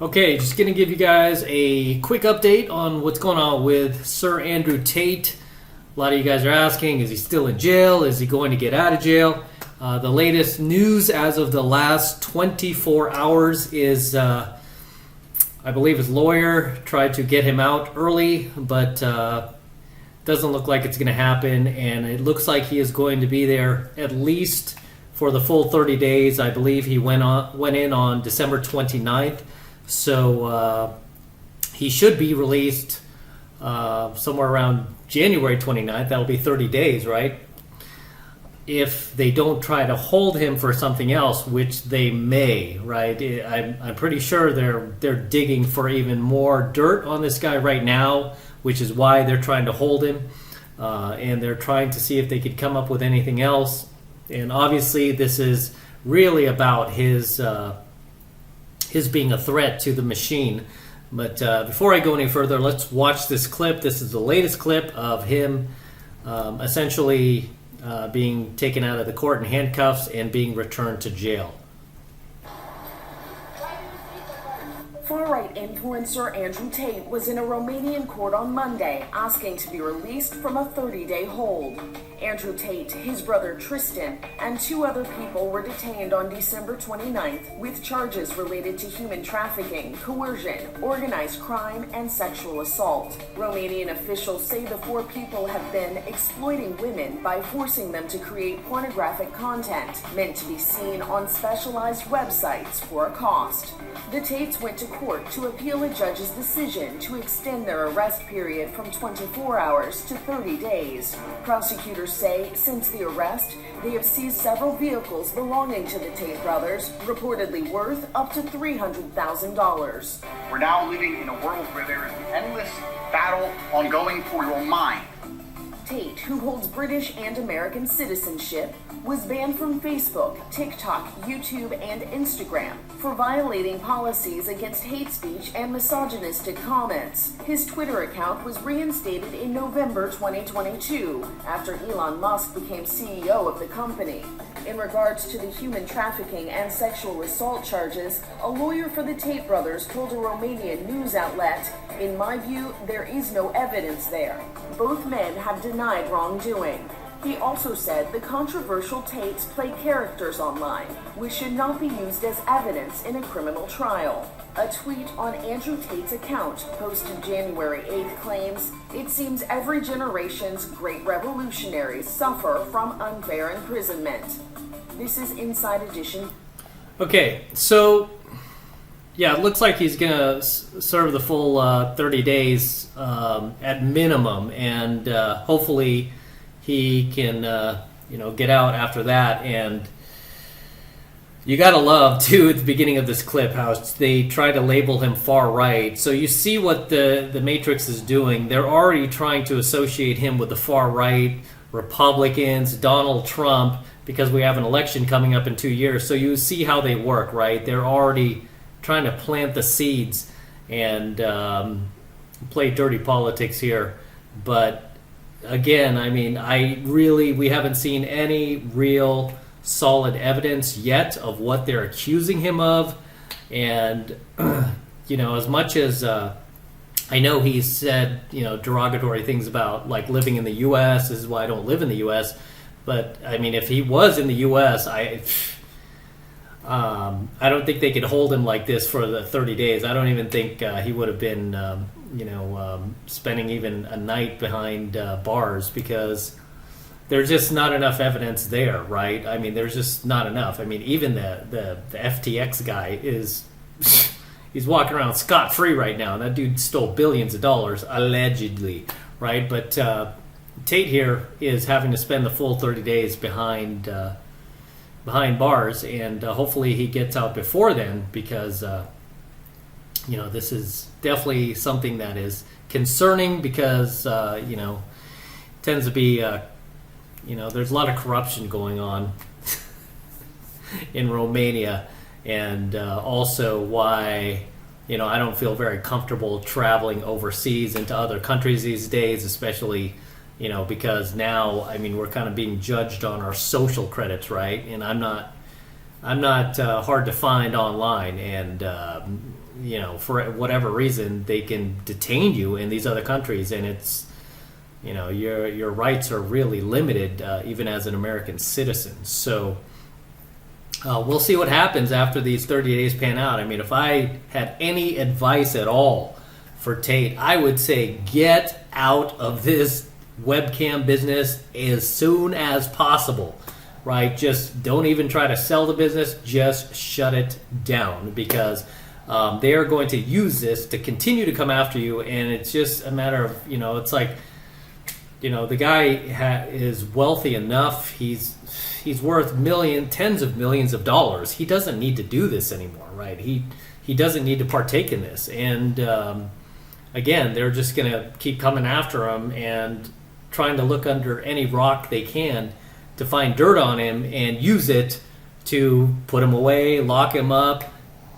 Okay, just going to give you guys a quick update on what's going on with Sir Andrew Tate. A lot of you guys are asking, is he still in jail? Is he going to get out of jail? The latest news as of the last 24 hours is, I believe his lawyer tried to get him out early, but doesn't look like it's going to happen, and it looks like he is going to be there at least for the full 30 days. I believe he went in on December 29th. So he should be released somewhere around January 29th. That'll be 30 days, right? If they don't try to hold him for something else, which they may, right? I'm pretty sure they're digging for even more dirt on this guy right now, which is why they're trying to hold him. And they're trying to see if they could come up with anything else. And obviously this is really about his being a threat to the machine. But before I go any further, let's watch this clip. This is the latest clip of him essentially being taken out of the court in handcuffs and being returned to jail. Far-right influencer Andrew Tate was in a Romanian court on Monday asking to be released from a 30-day hold. Andrew Tate, his brother Tristan, and two other people were detained on December 29th with charges related to human trafficking, coercion, organized crime, and sexual assault. Romanian officials say the four people have been exploiting women by forcing them to create pornographic content meant to be seen on specialized websites for a cost. The Tates went to court to appeal a judge's decision to extend their arrest period from 24 hours to 30 days. Prosecutors say since the arrest, they have seized several vehicles belonging to the Tate brothers, reportedly worth up to $300,000. We're now living in a world where there is an endless battle ongoing for your mind. Tate, who holds British and American citizenship, was banned from Facebook, TikTok, YouTube, and Instagram for violating policies against hate speech and misogynistic comments. His Twitter account was reinstated in November 2022 after Elon Musk became CEO of the company. In regards to the human trafficking and sexual assault charges, a lawyer for the Tate brothers told a Romanian news outlet, "In my view, there is no evidence there. Both men have denied wrongdoing." He also said the controversial Tates play characters online, which should not be used as evidence in a criminal trial. A tweet on Andrew Tate's account, posted January 8th, claims, "It seems every generation's great revolutionaries suffer from unfair imprisonment." This is Inside Edition. Okay, so yeah, it looks like he's going to serve the full 30 days at minimum, and hopefully he can, get out after that. And you gotta love too at the beginning of this clip how they try to label him far right. So you see what the Matrix is doing. They're already trying to associate him with the far right, Republicans, Donald Trump, because we have an election coming up in 2 years. So you see how they work, right? They're already trying to plant the seeds and play dirty politics here. But again, I mean, we haven't seen any real solid evidence yet of what they're accusing him of. And, as much as I know he said, derogatory things about like living in the U.S., this is why I don't live in the U.S., but I mean, if he was in the U.S., I don't think they could hold him like this for the 30 days. I don't even think he would have been, spending even a night behind bars, because there's just not enough evidence there, right? I mean, there's just not enough. I mean, even the FTX guy he's walking around scot-free right now. That dude stole billions of dollars, allegedly, right? But Tate here is having to spend the full 30 days behind bars, and hopefully he gets out before then, because this is definitely something that is concerning, because tends to be there's a lot of corruption going on in Romania, and also why I don't feel very comfortable traveling overseas into other countries these days, especially because now, I mean, we're kind of being judged on our social credits, right? And I'm not hard to find online, and for whatever reason they can detain you in these other countries, and it's your rights are really limited even as an American citizen. So we'll see what happens after these 30 days pan out. I mean, if I had any advice at all for Tate, I would say get out of this webcam business as soon as possible. Right? Just don't even try to sell the business. Just shut it down, because they are going to use this to continue to come after you. And it's just a matter of, it's like, the guy is wealthy enough. He's worth tens of millions of dollars. He doesn't need to do this anymore, right? He doesn't need to partake in this. And again, they're just going to keep coming after him and trying to look under any rock they can to find dirt on him and use it to put him away, lock him up,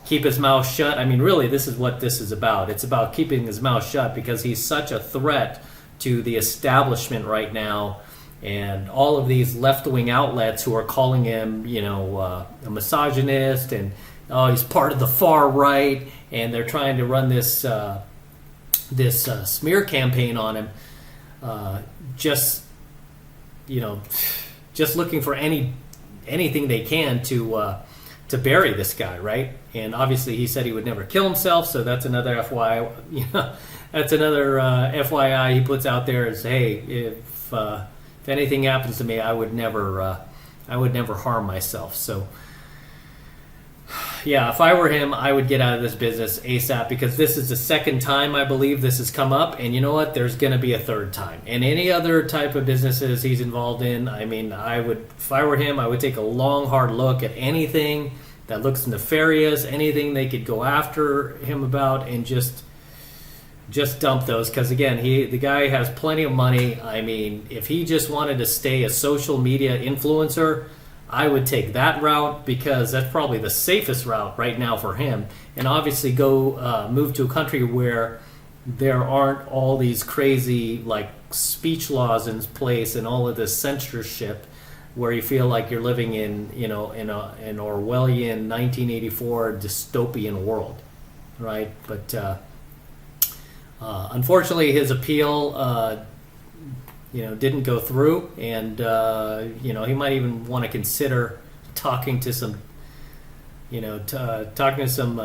keep his mouth shut. I mean, really, this is what this is about. It's about keeping his mouth shut, because he's such a threat to the establishment right now, and all of these left-wing outlets who are calling him, a misogynist, and he's part of the far right, and they're trying to run this smear campaign on him. Just looking for anything they can to bury this guy, right? And obviously, he said he would never kill himself, so that's another FYI. That's another FYI he puts out there is, hey, if anything happens to me, I would never harm myself. So, yeah, if I were him, I would get out of this business ASAP, because this is the second time I believe this has come up, and you know what? There's going to be a third time. And any other type of businesses he's involved in, I mean, if I were him, I would take a long, hard look at anything that looks nefarious, anything they could go after him about, and just dump those. Because again, the guy has plenty of money. I mean, if he just wanted to stay a social media influencer, I would take that route, because that's probably the safest route right now for him. And obviously go move to a country where there aren't all these crazy speech laws in place and all of this censorship, where you feel like you're living in an Orwellian 1984 dystopian world, right? But unfortunately, his appeal didn't go through, and he might even want to consider talking to some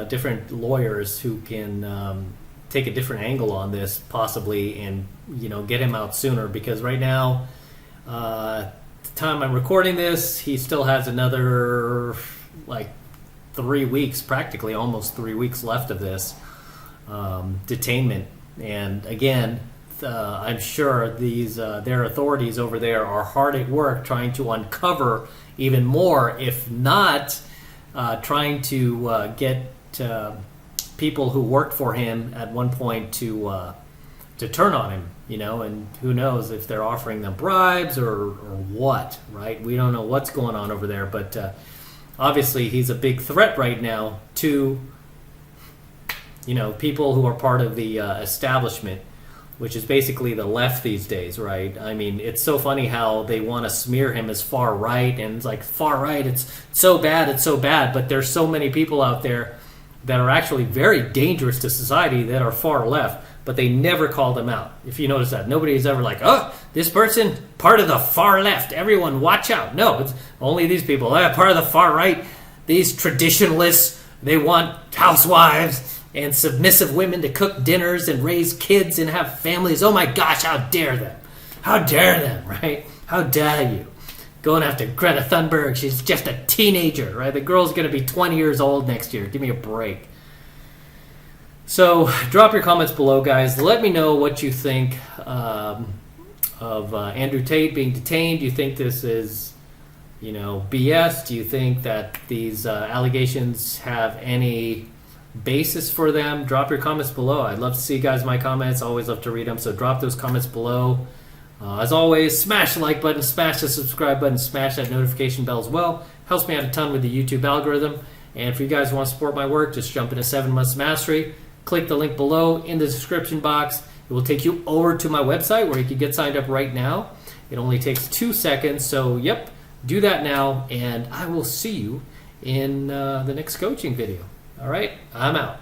different lawyers who can take a different angle on this, possibly, and get him out sooner, because right now, the time I'm recording this, he still has another 3 weeks, practically almost 3 weeks left of this detainment. And again, I'm sure their authorities over there are hard at work trying to uncover even more, if not trying to get people who worked for him at one point to turn on him, and who knows if they're offering them bribes or what, right? We don't know what's going on over there, but obviously he's a big threat right now to people who are part of the establishment, which is basically the left these days, right? I mean, it's so funny how they want to smear him as far right, and it's like, far right, it's so bad, but there's so many people out there that are actually very dangerous to society that are far left, but they never call them out. If you notice that, nobody's ever like, oh, this person, part of the far left, everyone watch out. No, it's only these people, part of the far right, these traditionalists, they want housewives and submissive women to cook dinners and raise kids and have families. Oh my gosh, how dare them? How dare them, right? How dare you? Going after Greta Thunberg, she's just a teenager, right? The girl's going to be 20 years old next year. Give me a break. So drop your comments below, guys. Let me know what you think of Andrew Tate being detained. Do you think this is, BS? Do you think that these allegations have any basis for them? Drop your comments below. I'd love to see you guys my comments. I always love to read them, so drop those comments below. As always, smash the like button, smash the subscribe button, smash that notification bell as well. Helps me out a ton with the YouTube algorithm. And if you guys want to support my work, just jump into 7 Months Mastery. Click the link below in the description box. It will take you over to my website where you can get signed up right now. It only takes 2 seconds, so yep, do that now, and I will see you in the next coaching video. All right, I'm out.